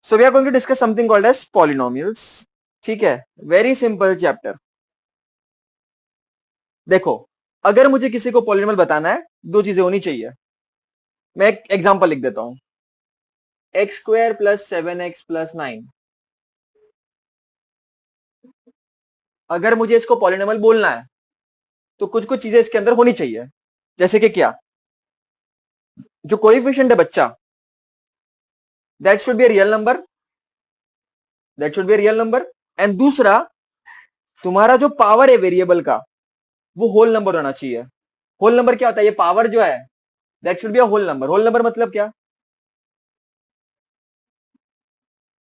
So we are going to discuss something called as polynomials. ठीक है, very simple chapter. देखो, अगर मुझे किसी को पॉलिनोमियल बताना है, दो चीजें होनी चाहिए. मैं एक एग्जांपल लिख देता हूं. X square plus 7x+9. अगर मुझे इसको पॉलिनोमियल बोलना है तो कुछ कुछ चीजें इसके अंदर होनी चाहिए. जैसे कि क्या? जो कोएफिशिएंट है बच्चा, that should be a real number. That should be a real number. And दूसरा, तुम्हारा जो पावर है वेरिएबल का, वो होल नंबर होना चाहिए. होल नंबर क्या होता है? ये पावर जो है, that should be a whole number. Whole number मतलब क्या?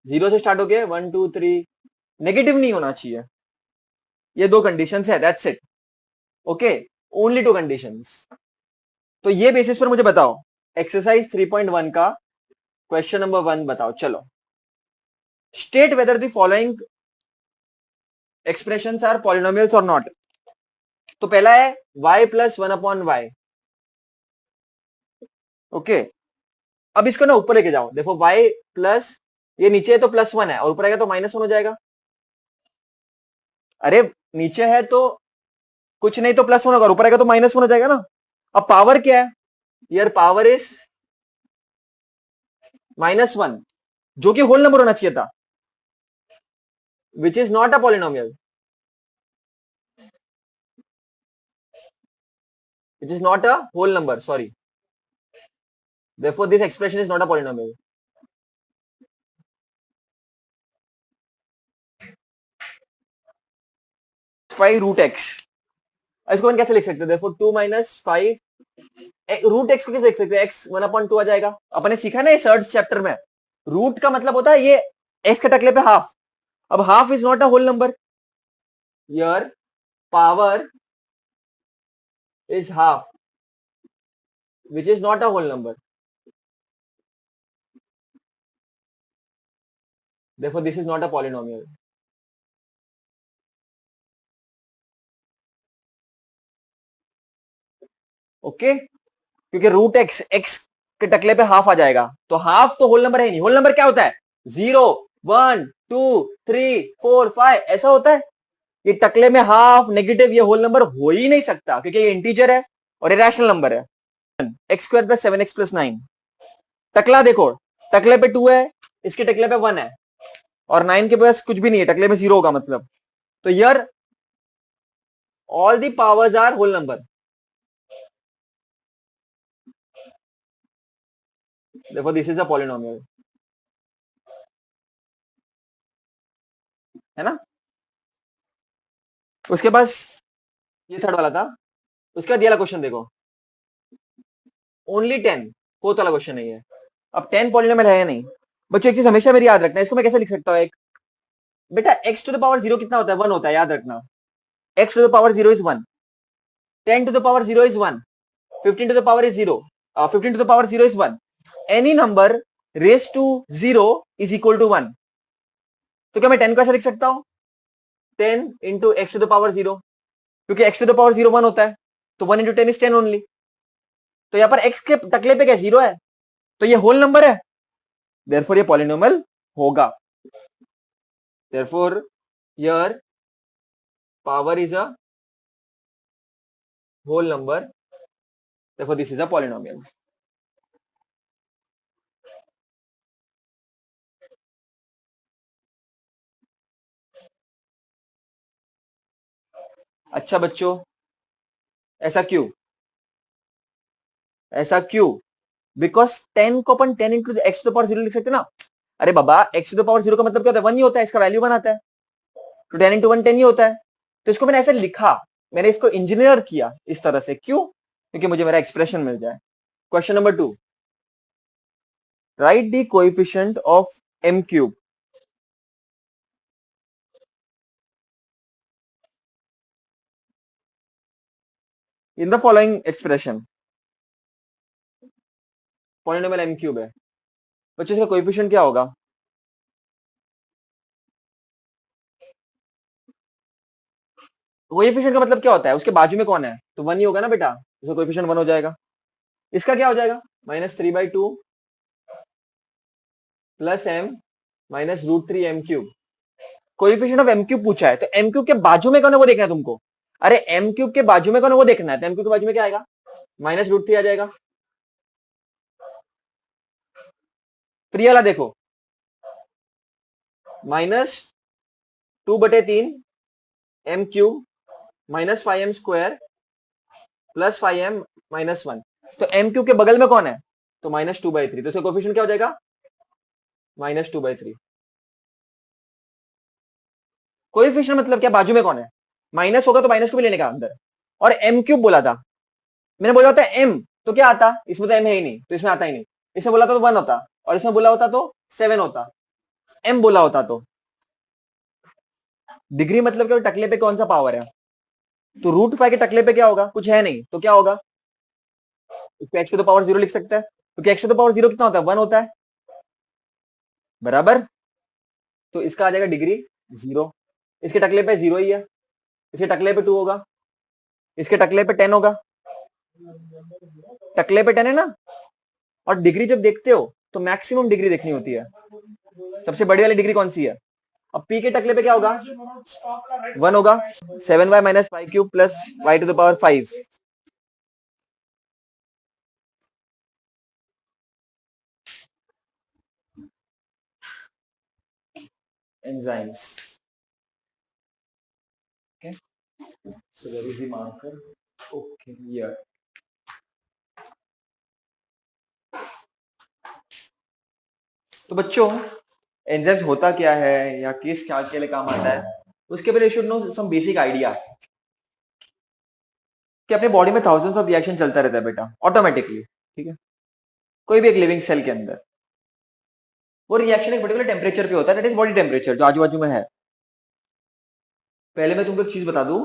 जीरो से स्टार्ट होके 1 2 3, नेगेटिव नहीं होना चाहिए. ये दो कंडीशंस है, that's it. Okay, only to conditions. तो ये बेसिस पर मुझे बताओ, एक्सरसाइज 3.1 का क्वेश्चन नंबर 1 बताओ. चलो, state whether the following expressions are polynomials और नॉट. तो पहला है y प्लस 1/y. ओके, अब इसको ना ऊपर लेके जाओ. देखो, y प्लस, ये नीचे है तो +1 है, और ऊपर आएगा तो -1 हो जाएगा. अरे, नीचे है तो कुछ नहीं तो +1 होगा, ऊपर आएगा तो -1 हो जाएगा ना. अब पावर क्या है? यार पावर इज -1, जो कि होल नंबर होना चाहिए था, which is not a polynomial. Which is not a whole number, sorry. Therefore, this expression is not a polynomial. 5√x. इसको हम कैसे लिख सकते हैं? देखो, 2 - 5 √x को कैसे लिख सकते हैं? x 1/2 आ जाएगा. अपने सीखा ना ये थर्ड चैप्टर में, रूट का मतलब होता है ये x के टकले पे हाफ. अब half is not a whole number. Your power is half, which is not a whole number. Therefore, this is not a polynomial. Okay, क्योंकि √x के टकले पे हाफ आ जाएगा, तो हाफ तो होल नंबर है नहीं. होल नंबर क्या होता है? 0 1 2 3 4 5 ऐसा होता है. ये टकले में हाफ, नेगेटिव, ये होल नंबर हो ही नहीं सकता, क्योंकि ये इंटीजर है और ये रैशनल नंबर है. x² + 7x + 9. टकला देखो, टकले पे 2 है, इसके टकले पे 1 है, और 9 के पास कुछ भी नहीं है, टकले में 0 होगा मतलब. तो यार all the powers are whole number. देखो, दिस इज अ पॉलिनोमियल, है ना. उसके पास ये थर्ड वाला था. उसके बाद ये वाला क्वेश्चन देखो, ओनली 10. फोर्थ वाला क्वेश्चन नहीं है. अब 10 पॉलिनोमियल है या नहीं? बच्चों, एक चीज हमेशा मेरी याद रखना है, इसको मैं कैसे लिख सकता हूँ? एक बेटा, x⁻0 कितना होता है? 1 होता है, याद रखना. x⁻0 is 1, 10⁻0 is 1, 15 is 0, 15 is 1. Any number raised to 0 is equal to 1. तो क्या मैं 10 को ऐसा लिख सकता हूं? 10 इंटू x⁻0, क्योंकि x⁻0 1 होता है, तो 1 इंटू 10 इज 10 ओनली. तो यहां पर x के टकले पे क्या 0 है, तो ये होल नंबर है. देयरफॉर ये पॉलिनोमियल होगा. Therefore your power is a whole number. Therefore this is a polynomial. अच्छा बच्चों, ऐसा क्यों? ऐसा क्यों? बिकॉज 10 को अपन 10 इंटू x⁻0 लिख सकते ना. अरे बाबा, x⁻0 का मतलब क्या होता है? 1 ही होता है, इसका वैल्यू 1 आता है, तो 10 इंटू 1 10 ही होता है. तो इसको मैंने ऐसे लिखा, मैंने इसको इंजीनियर किया इस तरह से. क्यों? क्योंकि मुझे मेरा एक्सप्रेशन मिल जाए. Question number 2, right the coefficient of m³ in the following expression. Polynomial m³ है बच्चों, इसका कोएफिशिएंट क्या होगा? कोएफिशिएंट का मतलब क्या होता है? उसके बाजू में कौन है? तो 1 ही होगा ना बेटा, इसका कोएफिशिएंट 1 हो जाएगा. इसका क्या हो जाएगा? -3/2 + m minus root three M cube. Coefficient of M cube पूछा है, तो एम क्यूब के बाजू में कौन है वो देखना है तुमको। अरे एम क्यूब के बाजू में कौन है वो देखना है, तो एम क्यूब के बाजू में क्या आएगा, माइनस रूट थ्री आ जाएगा। फिर ये वाला देखो, minus 2/3 M cube minus 5m² plus 5m minus 1। तो एम क्यूब के बगल में कौन है, तो -2/3, तो इसका कोएफिशिएंट क्या हो जाएगा, -2/3। कोएफिशिएंट मतलब क्या, बाजू में कौन है, माइनस होगा तो माइनस को भी लेने का अंदर। और एम क्यूब बोला था, मैंने बोला होता एम, तो क्या आता, इसमें तो एम है ही नहीं, तो इसमें आता ही नहीं। इसमें बोला था तो 1 होता, और इसमें बोला होता तो 7 होता, एम बोला होता तो। डिग्री मतलब क्या, टकले पे कौन सा पावर है, तो √5 के टकले पे क्या होगा, कुछ है नहीं, तो क्या होगा, इसको x टू द पावर 0 लिख सकता है, क्योंकि x टू द पावर 0 कितना होता है, 1 होता है, बराबर। तो इसका आ जाएगा डिग्री 0। इसके टकले पे 0 ही है, इसके टकले पे 2 होगा, इसके टकले पे 10 होगा, टकले पे 10 है ना। और डिग्री जब देखते हो तो मैक्सिमम डिग्री देखनी होती है, सबसे बड़ी वाली डिग्री कौन सी है। अब पी के टकले पे क्या होगा, 1 होगा, 7y minus 5³ plus y to the power 5। enzymes, okay, so there is the marker, okay here। तो बच्चों एंजाइम्स होता क्या है या किस क्या के लिए काम आता है, उसके पहले should know some basic idea कि अपने बॉडी में थाउजेंड्स ऑफ रिएक्शन चलता रहता है बेटा ऑटोमेटिकली, ठीक है, कोई भी एक लिविंग सेल के अंदर। वो रिएक्शन एक पर्टिकुलर टेम्परेचर पे होता है, दैट इज बॉडी टेम्परेचर जो आजू बाजू में है। पहले मैं तुमको एक चीज बता दूं,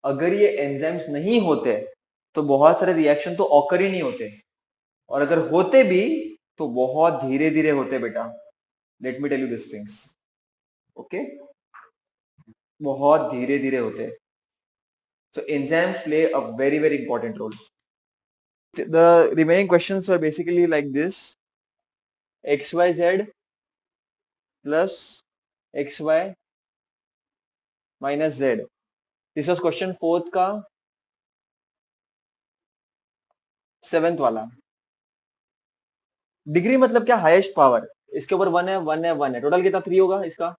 अगर ये एंजाइम्स नहीं होते तो बहुत सारे रिएक्शन तो ऑकर ही नहीं होते, और अगर होते भी तो बहुत धीरे धीरे होते बेटा। Let me tell you this things, okay, बहुत धीरे धीरे होते। So enzymes play a very very important role. The remaining questions were basically like this: xyz plus xy minus z. This was question 4th का 7th वाला। Degree मतलब क्या, highest power, इसके ऊपर 1 है 1 है 1 है, टोटल कितना 3 होगा, इसका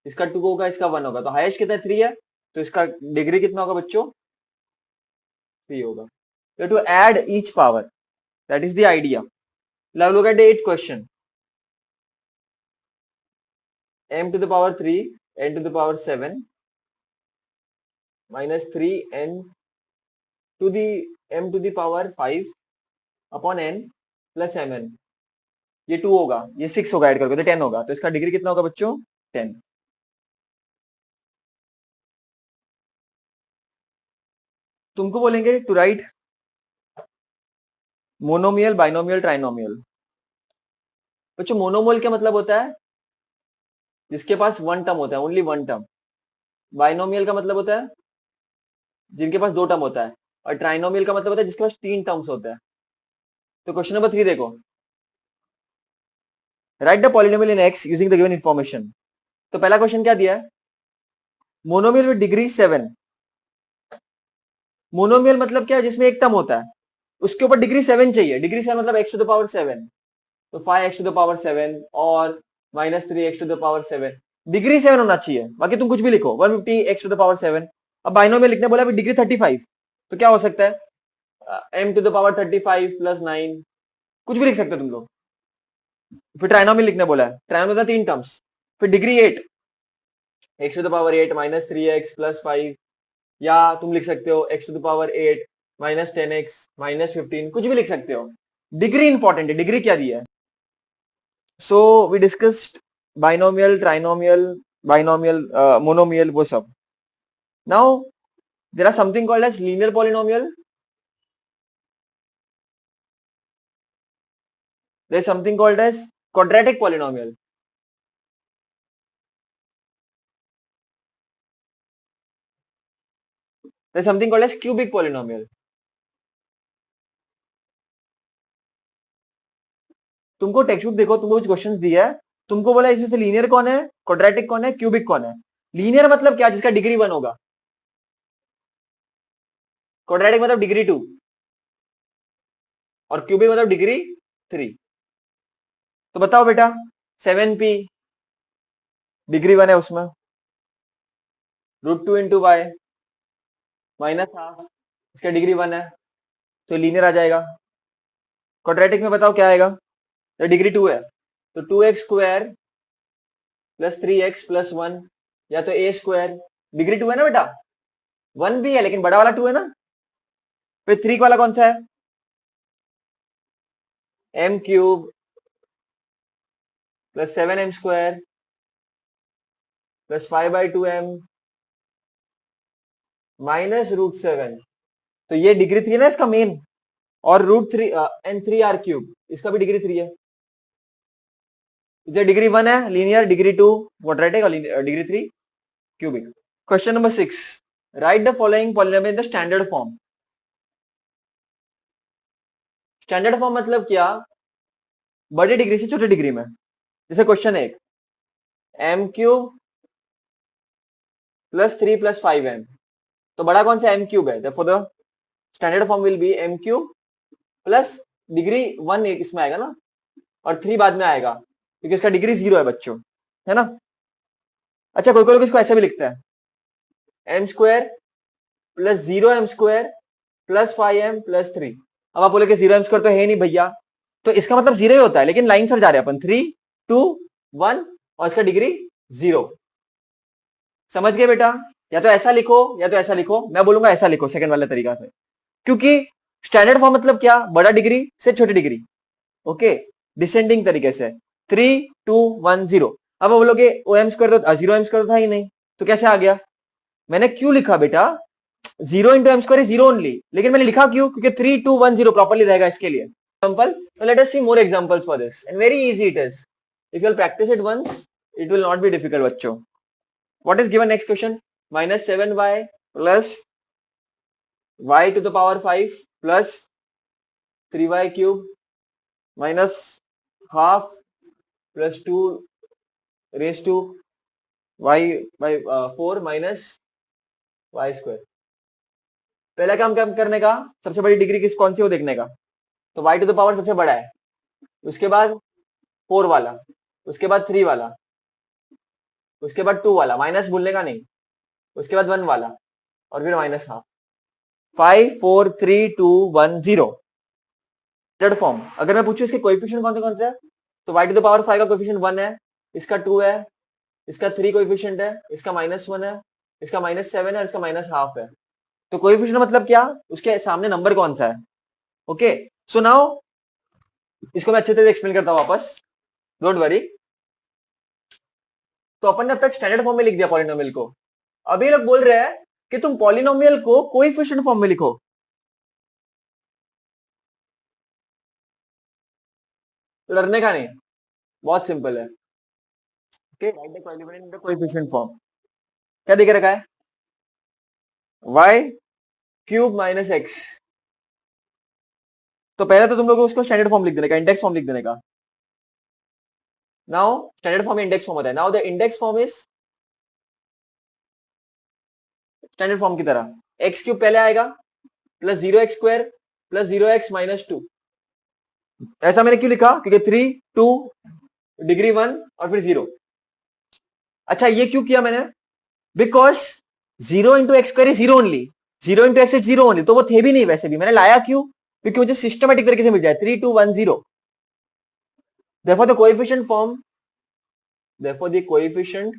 इसका 2 होगा, इसका 1 होगा, तो हाईएस्ट कितना 3 है, तो इसका डिग्री कितना होगा बच्चों, 3 होगा। You have to add each power, that is the idea. Now look at the 8th question. m to the power 3 n to the power 7 minus 3 n to the m to the power 5 upon n plus mn, ये 2 होगा, ये 6 होगा, add करके तो 10 होगा, तो इसका degree कितना होगा बच्चों, 10। तुमको बोलेंगे to write monomial binomial trinomial. बच्चों मोनोमोल क्या मतलब होता है, जिसके पास 1 टर्म होता है, ओनली 1 टर्म। बाइनोमियल का मतलब होता है जिनके पास 2 टर्म होता है, और ट्राइनोमियल का मतलब होता है जिसके पास 3 टर्म्स होता है। तो क्वेश्चन नंबर 3 देखो, right the polynomial in x using the given information. तो पहला क्वेश्चन क्या दिया है, मोनोमियल विद डिग्री 7। मोनोमियल मतलब क्या है, जिसमें एक टर्म होता है, उसके ऊपर डिग्री 7 चाहिए। डिग्री 7 मतलब x टू द पावर 7, तो 5x टू द पावर 7 और -3x to the power 7, degree 7 होना चाहिए, बाकी तुम कुछ भी लिखो, 150x टू द पावर 7। अब बाइनोमियल लिखने बोला डिग्री 35, तो क्या हो सकता है, m to the power 35 plus 9, कुछ भी लिख सकते हो तुम लोग। फिर ट्राइनोमियल लिखने बोला है, ट्राइनोमियल 3 टर्म्स, फिर degree 8, x to the power 8 -3x plus 5, या तुम लिख सकते हो x to the power 8 -10x -15, कुछ भी लिख सकते हो। डिग्री इंपॉर्टेंट है, डिग्री क्या दिया है। So we discussed binomial, trinomial, binomial, monomial, वो सब। Now there are something called as linear polynomial, there is something called as quadratic polynomial, there is something called as cubic polynomial. तुमको text book देखो, तुमको कुछ questions दिया है, तुमको बोला इसमें से लीनियर कौन है, क्वाड्रेटिक कौन है, क्यूबिक कौन है। लीनियर मतलब क्या, जिसका डिग्री 1 होगा। क्वाड्रेटिक मतलब डिग्री 2 और क्यूबिक मतलब डिग्री 3। तो बताओ बेटा 7p डिग्री 1 है उसमें, √2 इंटू वाई माइनस हाफ, इसका डिग्री 1 है तो लीनियर आ जाएगा। क्वाड्रेटिक में बताओ क्या आएगा, तो डिग्री 2 है तो 2x square plus 3x plus 1, या तो a स्क्वायर, डिग्री 2 है ना बेटा, 1 भी है लेकिन बड़ा वाला 2 है ना। फिर 3 वाला कौन सा है, m cube plus 7m square plus 5/2m minus √7। तो ये डिग्री 3 है ना इसका मेन, और √3 एंड 3r क्यूब, इसका भी डिग्री 3 है। जो डिग्री 1 है लीनियर, डिग्री 2 क्वाड्रेटिक और degree 3 cubic. Question number 6, right the following polynomial in the standard form. Standard form मतलब क्या, बड़ी डिग्री से छोटी डिग्री में। जैसे question 1, m cube plus 3 plus 5m, तो बड़ा कौन सा m क्यूब है, for the standard form will be m cube plus degree 1 इसमें आएगा ना, और 3 बाद में आएगा क्योंकि इसका डिग्री 0 है बच्चों, है ना। अच्छा कोई कोई लोग इसको ऐसे भी लिखता है m square plus 0m square plus 5m plus 3। अब आप बोले कि 0m स्क्वायर तो है नहीं भैया, तो इसका मतलब 0 ही होता है, लेकिन लाइन सर जा रहे हैं अपन 3 2 1 और इसका डिग्री 0। समझ गए बेटा, या तो ऐसा लिखो या तो ऐसा लिखो, मैं बोलूंगा ऐसा लिखो सेकंड वाले तरीका से, क्योंकि स्टैंडर्ड फॉर्म मतलब क्या, बड़ा डिग्री से छोटी डिग्री, ओके, डिसेंडिंग तरीके से 3 2 1 0। अब बोलोगे ओ एम स्क्वायर तो 0m स्क्वायर था ही नहीं, तो कैसे आ गया। मैंने क्यों लिखा बेटा 0 into m square is 0 only, लेकिन मैंने लिखा क्यों, क्योंकि 3 2 1 0 प्रॉपर्ली रहेगा इसके लिए। Example, let us see more examples for this and very easy it is, if you will practise it once it will not be difficult बच्चों। What is given next question, -7y plus y to the power 5 plus 3y cube minus half plus 2 raise to y by 4 minus y square. पहला काम क्या करने का, सबसे बड़ी degree किस कौन सी वो देखने का, तो y टू द पावर सबसे बड़ा है, उसके बाद 4 वाला, उसके बाद 3 वाला, उसके बाद 2 वाला, माइनस भूलने का नहीं, उसके बाद 1 वाला और फिर माइनस हाफ। 5 4 3 2 1 0 third form. अगर मैं पूछूं इसके कोएफिशिएंट कौन से है, तो y टू द पावर 5 का कोएफिशिएंट 1 है, इसका 2 है, इसका 3 कोएफिशिएंट है, इसका -1 है, इसका -7 है, इसका माइनस हाफ है। तो कोएफिशिएंट मतलब क्या, उसके सामने नंबर कौन सा है। ओके सो नाउ इसको मैं अच्छे से एक्सप्लेन करता हूं वापस, डोंट वरी। तो अपन ने अब तक स्टैंडर्ड फॉर्म में लिख दिया पॉलिनोमियल को, अभी लोग बोल रहे हैं कि तुम पॉलिनोमियल को कोएफिशिएंट फॉर्म में लिखो। लड़ने का नहीं, बहुत सिंपल है। Okay right the polynomial in the coefficient form. क्या दिख रखा है, y क्यूब माइनस एक्स। तो पहले तो तुम लोग उसको स्टैंडर्ड फॉर्म लिख देने का, इंडेक्स फॉर्म लिख देने का। नाउ स्टैंडर्ड फॉर्म में इंडेक्स फॉर्म होता है, now the index form is standard form की तरह, एक्स क्यूब पहले आएगा plus 0x square plus 0x minus 2। ऐसा मैंने क्यों लिखा, क्योंकि 3 2 डिग्री 1 और फिर 0। अच्छा ये क्यों किया मैंने, because 0 into x square is 0 only, 0 into x is 0 only, तो वो थे भी नहीं वैसे भी, मैंने लाया क्यों, क्योंकि मुझे सिस्टमेटिक तरीके से मिल जाए 3 2 1 0। therefore the coefficient form therefore the coefficient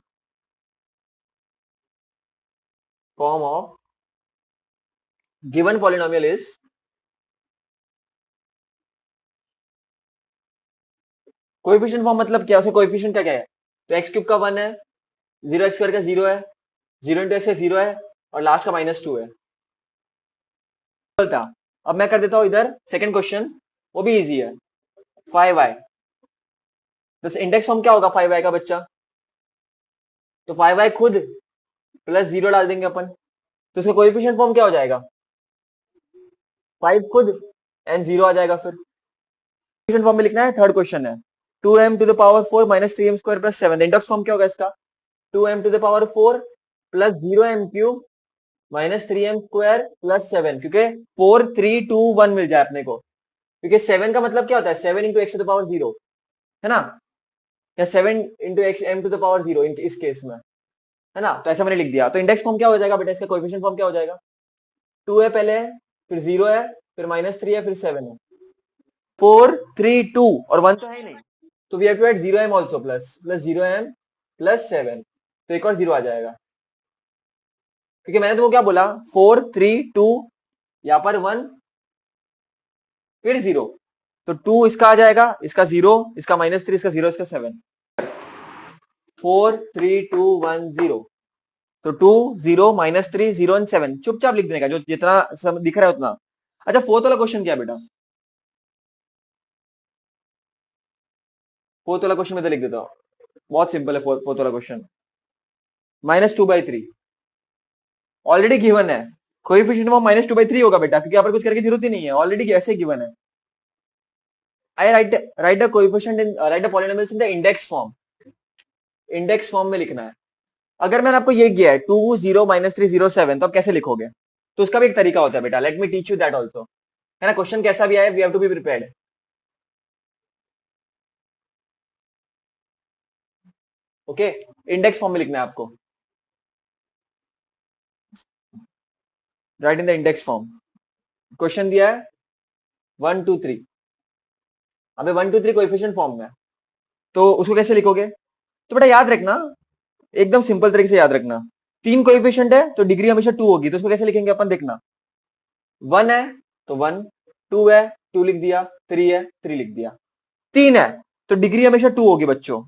form of given polynomial is coefficient form मतलब क्या, उसका कोएफिशिएंट क्या क्या है, तो एक्स क्यूब का 1 है, 0x स्क्वायर का 0 है, 0 इंटू एक्स का 0 है और लास्ट का -2 है। था अब मैं कर देता हूं इधर सेकंड क्वेश्चन, वो भी इजी है, 5y। तो इंडेक्स फॉर्म क्या होगा 5y का बच्चा, तो 5y खुद प्लस 0 डाल देंगे अपन, तो उसका कोएफिशिएंट फॉर्म क्या हो जाएगा, 5 खुद एंड 0 आ जाएगा। फिर कोएफिशिएंट फॉर्म में लिखना है, थर्ड क्वेश्चन है। 2m to the power 4 minus 3m square plus 7। Index form क्या होगा इसका? 2m to the power 4 plus 0m cube minus 3m square plus 7, क्योंकि 4 3 2 1 मिल जाए अपने को, क्योंकि 7 का मतलब क्या होता है? 7 into x to the power 0, है ना? या 7 into x m to the power 0 इस केस में, है ना? तो ऐसा मैंने लिख दिया। तो इंडेक्स फॉर्म क्या हो जाएगा बेटा? इसका कोएफिशिएंट फॉर्म क्या हो जाएगा? 2 है पहले, फिर 0 है, फिर माइनस 3 है, फिर 7 है। 4 3 2 और 1 तो है ही नहीं, तो we have to add 0m also, plus plus 0m plus 7, तो एक और 0 आ जाएगा, क्योंकि मैंने तुमको क्या बोला? 4 3 2, यहां पर 1 फिर 0, तो 2 इसका आ जाएगा, इसका 0, इसका माइनस 3, इसका 0, इसका 7। 4 3 2 1 0, तो 2 0 माइनस 3 0 एंड 7 चुपचाप लिख देने का, जो जितना दिख रहा है उतना। अच्छा, फोर्थ वाला क्वेश्चन क्या है बेटा? फोर्थ वाला क्वेश्चन में तो लिख देता हूं, बहुत सिंपल है। फोर्थ वाला क्वेश्चन -2/3 ऑलरेडी गिवन है। कोएफिशिएंट ऑफ -2/3 होगा बेटा, क्योंकि यहाँ पर कुछ करने की जरूरत ही नहीं है, ऑलरेडी ऐसे गिवन है। I write the coefficient in write the polynomials in the index form. Index form में लिखना है। अगर मैंने आपको ये किया है 2 0 -3 0 7, तो आप कैसे लिखोगे? तो उसका भी एक तरीका होता है बेटा, let me teach you that also, है ना? क्वेश्चन कैसा भी आए, we have to be prepared. Okay, index form में लिखना है आपको, right in the index form. Question दिया है 1 2 3, अबे 1 2 3 कोएफिशिएंट फॉर्म में, तो उसको कैसे लिखोगे? तो बेटा याद रखना, एकदम सिंपल तरीके से याद रखना, 3 कोएफिशिएंट है तो डिग्री हमेशा 2 होगी, तो उसको कैसे लिखेंगे अपन? देखना, 1 है तो 1, 2 है 2 लिख दिया, 3 है 3 लिख दिया, 3 है तो डिग्री हमेशा 2 होगी बच्चों।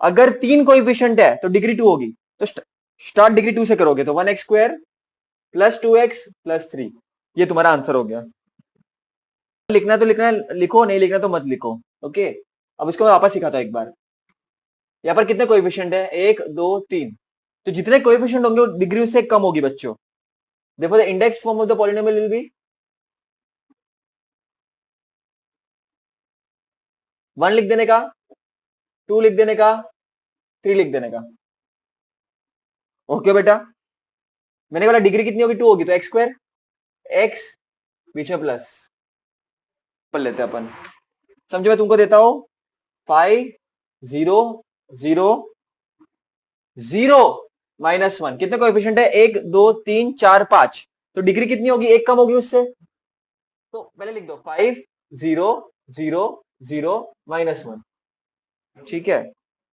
अगर 3 कोएफिशिएंट है तो डिग्री 2 होगी, तो स्टार्ट डिग्री 2 से करोगे, तो 1x square plus 2x plus 3, ये तुम्हारा आंसर हो गया। लिखना तो लिखना है, लिखो, नहीं लिखना तो मत लिखो। ओके, अब इसको मैं वापस सिखाता हूं एक बार। यहाँ पर कितने कोएफिशिएंट है? 1 2 3, तो जितने कोएफिशिएंट होंगे डिग्री उससे कम होगी बच्चों। देखो, the index form of the polynomial will be 1 लिख देने का, 2 लिख देने का, 3 लिख देने का। ओके बेटा, मैंने बोला डिग्री कितनी होगी? 2 होगी, तो एक्स स्क्वायर, एक्स बीच में प्लस पर लेते हैं अपन। समझो, मैं तुमको देता हूं 5 0 0 0 -1, कितने कोएफिशिएंट है? 1 2 3 4 5, तो डिग्री कितनी होगी? एक कम होगी उससे, तो पहले लिख दो 5 0 0 0 -1। ठीक है,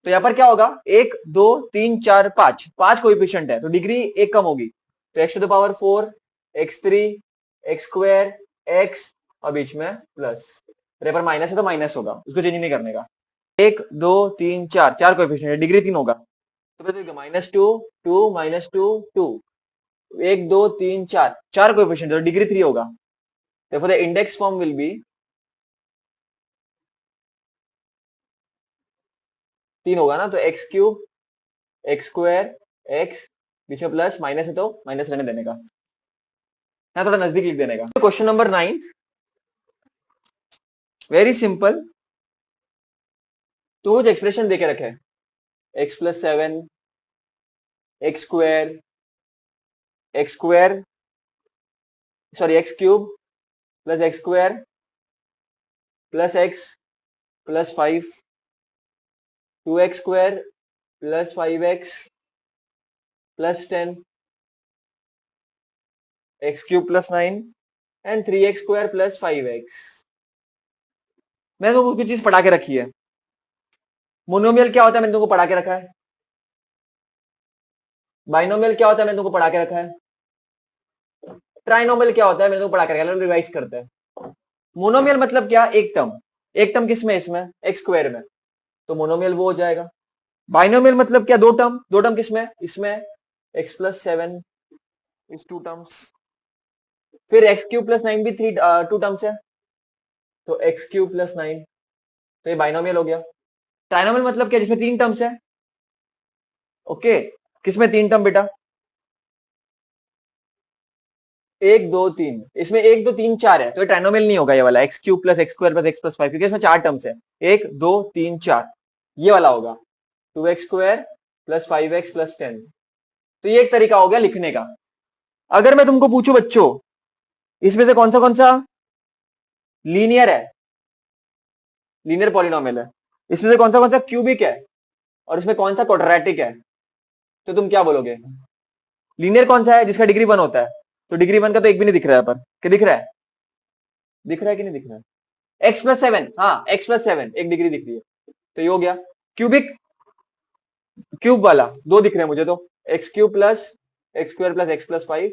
तो यहां पर क्या होगा? 1 2 3 4 5, 5 कोएफिशिएंट है तो डिग्री एक कम होगी, तो x to the power 4 x3 x square x और बीच में प्लस, यहाँ पर माइनस है तो माइनस होगा, उसको चेंज नहीं करने का। 1 2 3 4, 4 कोएफिशिएंट है, डिग्री 3 होगा, तो -2 2 -2 2, 1 2 3 4, 4 कोएफिशिएंट है तो डिग्री 3 होगा। therefore the index form will be 3 होगा ना, तो x cube x square x बीच में प्लस, माइनस है तो माइनस रहने देने का, यहाँ थोड़ा नजदीक लिख देने का। Question number 9, very simple. तो कुछ एक्सप्रेशन देके रखे, x plus 7 x square sorry x cube plus x square plus x plus 5, 2x square plus 5x plus 10, x cube plus 9 and 3x square plus 5x। मैंने तो कुछ चीज पढ़ा के रखी है। मोनोमियल क्या होता है? मैंने तुमको पढ़ा के रखा है। बाइनोमियल क्या होता है? मैंने तुमको पढ़ा के रखा है। ट्राइनोमियल क्या होता है? मैंने तुमको पढ़ा के रखा है, रिवाइज करते हैं। मोनोमियल मतलब क्या? एक टर्म, एक टर्म किसमें? इसमें एक्स स्क्वायर में, तो मोनोमियल वो हो जाएगा। बाइनोमियल मतलब क्या? दो टर्म, दो टर्म किसमें? इसमें एक्स प्लस 7 इज 2 टर्म्स, फिर एक्स क्यूब प्लस 9 भी 2 टर्म्स है, तो एक्स क्यूब प्लस 9, तो ये बाइनोमियल हो गया। ट्राइनोमियल मतलब क्या? जिसमें 3 टर्म्स है। ओके, किसमें 3 टर्म बेटा? एक दो तीन, इसमें एक दो तीन चार है तो ये ट्राइनोमियल नहीं होगा ये वाला, x cube plus x square plus x plus five, क्योंकि इसमें चार टर्म्स है, एक दो तीन चार, ये वाला होगा 2x² प्लस 5x प्लस 10। तो ये एक तरीका हो गया लिखने का। अगर मैं तुमको पूछूं बच्चों, इसमें से कौन सा लीनियर है, लीनियर पॉलिनोमियल है, इसमें से कौन सा क्यूबिक है, और इसमें कौन सा क्वाड्रेटिक है, तो तुम क्या बोलोगे? लीनियर कौन सा है जिसका डिग्री 1 होता है? तो डिग्री 1 का तो एक भी नहीं दिख रहा है, पर क्या दिख रहा है? दिख रहा है कि नहीं दिख रहा है? x+7, हाँ x+7 एक डिग्री दिख रही है, तो ये हो गया क्यूबिक। क्यूब वाला दो दिख रहे हैं मुझे तो, x³ plus x² plus x plus 5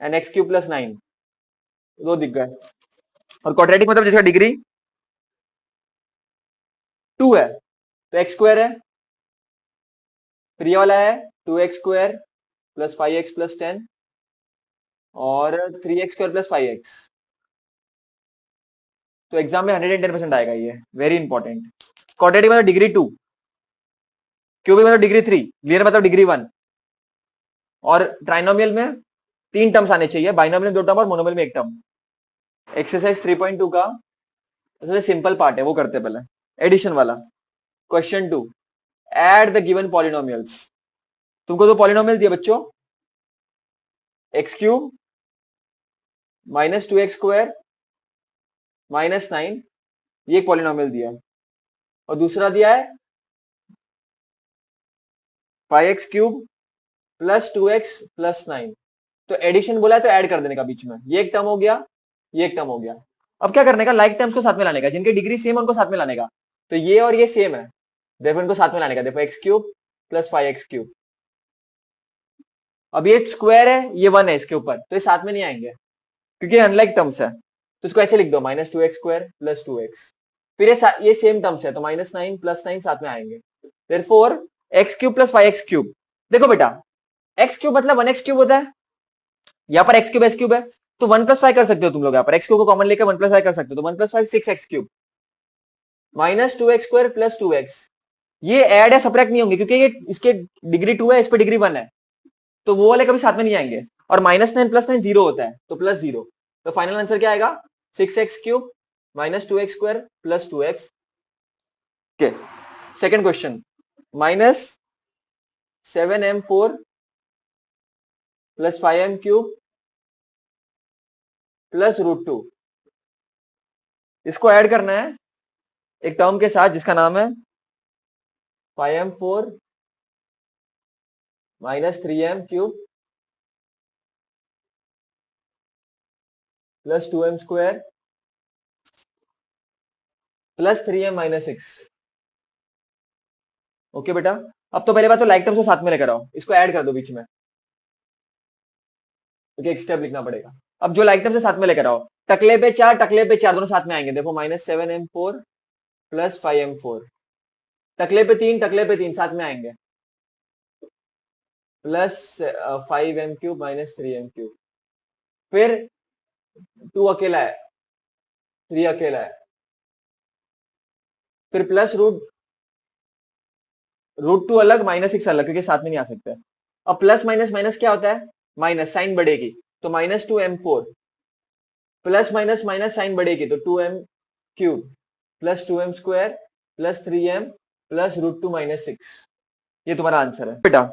and x³ plus 9, दो दिख गए। और क्वाड्रेटिक मतलब जिसका डिग्री 2 है, तो x² है, फिर ये वाला है 2x² प्लस 5x प्लस 10 और 3x² प्लस 5x। तो एग्जाम में 110% आएगा ये, वेरी इंपॉर्टेंट। क्वाड्रेटिक मतलब डिग्री 2, क्यूबिक मतलब डिग्री 3, लीनियर मतलब डिग्री 1, और ट्राइनोमियल में 3 टर्म्स आने चाहिए, बाइनोमियल में 2 टर्म और मोनोमियल में 1 टर्म। एक्सरसाइज 3.2 का सबसे सिंपल पार्ट है, वो करते पहले, एडिशन वाला। Question 2, add the given polynomials. तुमको तो पॉलिनोमियल दिया बच्चों, x³ माइनस 2x² माइनस 9, ये एक पॉलिनोमियल दिया है, और दूसरा दिया है 5x³ प्लस 2x प्लस 9। तो एडिशन बोला है तो ऐड कर देने का बीच में, ये एक टर्म हो गया, ये एक टर्म हो गया। अब क्या करने का, लाइक टर्म्स को साथ में लाने का, जिनकी डिग्री सेम है उनको साथ में लाने का। तो ये और ये सेम है, देखो इनको साथ में लाने का, देखो x³ प्लस 5x³। अब ये स्क्वायर है, ये 1 है इसके ऊपर, तो ये साथ में नहीं आएंगे क्योंकि अनलाइक टर्म्स है, तो इसको ऐसे लिख दो, माइनस 2x² प्लस 2x। फिर ये सेम टर्म्स है, तो -9 प्लस 9 साथ में आएंगे, देयरफॉर x³ प्लस 5x³। देखो बेटा, x³ मतलब 1x³ होता है, यहाँ पर x³ x³ है, तो 1 प्लस 5 कर सकते हो तुम लोग, यहाँ पर x³ को कॉमन लेकर 1 प्लस 5 कर सकते हो, तो 1 plus 5 6x³ minus 2x² plus 2x। ये ऐड है, सब्ट्रैक्ट नहीं होंगे क्योंकि ये इसके डिग्री 2 है, इस पे डिग्री 1 है, तो वो वाले कभी साथ में नहीं आएंगे। और -9 प्लस 9 0 होता है, तो प्लस 0, तो फाइनल आंसर क्या आएगा, 6x³ minus 2x² plus 2x। Okay, second question, -7m4 plus 5m³ plus √2, इसको ऐड करना है एक टर्म के साथ जिसका नाम है 5m4 minus 3m³ plus 2m² plus 3m minus 6। Okay बेटा, अब तो पहले बात तो लाइक टर्म्स को साथ में लेकर आओ, इसको ऐड कर दो बीच में, क्योंकि एक स्टेप लिखना पड़ेगा। अब जो लाइक टर्म से साथ में लेकर आओ, टकले पे 4 टकले पे 4 दोनों साथ में आएंगे, देखो -7m4 प्लस 5m4, टकले पे 3 टकले पे 3 साथ में आएंगे, प्लस 5m³ माइनस 3m³, फिर 2 अकेला है, 3 अकेला है, फिर प्लस √2 अलग, -6 अलग, क्योंकि साथ में नहीं आ सकते। अब प्लस माइनस माइनस क्या होता है, माइनस, साइन बढ़ेगी, तो -2m4 plus minus minus sign बढ़ेगी, तो 2m³ plus 2m² plus 3m plus √2 minus 6। ये तुम्हारा आंसर है बेटा।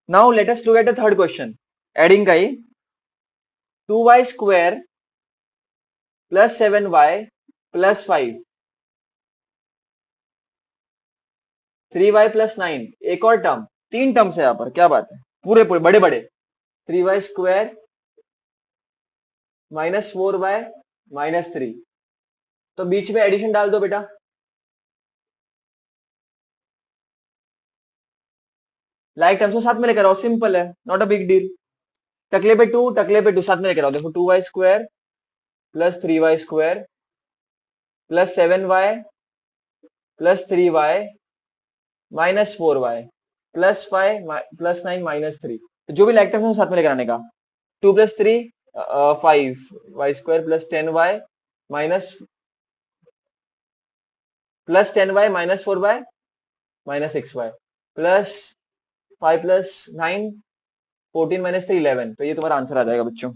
Now let us look at the third question, adding का ही, 2y² plus 7y plus 5, 3y plus 9, एक और टर्म, 3 टर्म्स है यहाँ पर, क्या बात है, पूरे पूरे बड़े बड़े, 3y² माइनस 4y माइनस 3, तो बीच में एडिशन डाल दो बेटा। लाइक टर्म्स को साथ में लेकर आओ, सिंपल है, नॉट अ बिग डील। टकले पे 2 टकले पे 2 साथ में लेकर आओ, देखो 2y² plus 3y² plus 7y plus 3y minus 4y plus 5 plus 9 minus 3, जो भी लाइक टर्म्स है साथ में लेकर आने का, 2 plus 3 5y² plus 10y minus plus 10y minus 4y minus 6y plus 5 plus 9 14 minus 3 11, तो ये तुम्हारा आंसर आ जाएगा बच्चों।